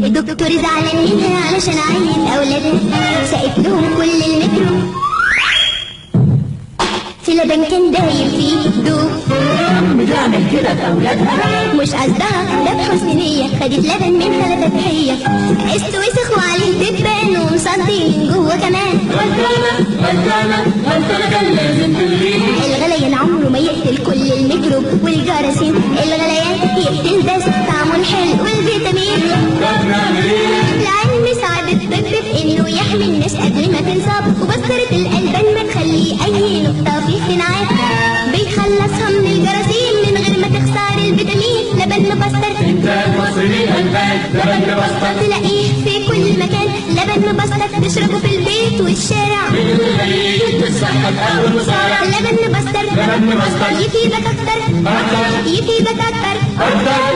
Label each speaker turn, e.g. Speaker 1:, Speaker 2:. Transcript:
Speaker 1: الدكتور زعلان منها علشان عين اولادها سقت لهم كل المترو في لبن كان دايب فيه دوب.
Speaker 2: بتعمل كده في اولادها
Speaker 1: مش قصدها ده بحسن نية، خدت لبن من 3 ضحية قست وسخوا عليه دبان ومصدين جوه كمان.
Speaker 2: غلطانة كان لازم تلغيه.
Speaker 1: الغليان عمره ما يقتل كل الميكروب والجراثيم، الغليان يقتل بس طعمه الحلو والفيتامين.
Speaker 2: طب نعمل ايه؟
Speaker 1: العلم ساعد الطب في انه يحمي الناس قبل ما تنصاب، وبسطرة الألبان ما تخلي اي نقطة فيه تنعاد، بيخلصها من الجراثيم من غير ما تخسر الفيتامين. لبن مبستر
Speaker 2: انتاج مصري البان، لبن مبستر
Speaker 1: تلاقيه في كل مكان، لبن مبستر تشربه في البيت والشارع
Speaker 2: من الغريب تصحك او المصارع.
Speaker 1: لبن مبستر
Speaker 2: لبن مبستر
Speaker 1: يفيدك اكتر
Speaker 2: أكتر
Speaker 1: يفيدك اكتر
Speaker 2: أكتر.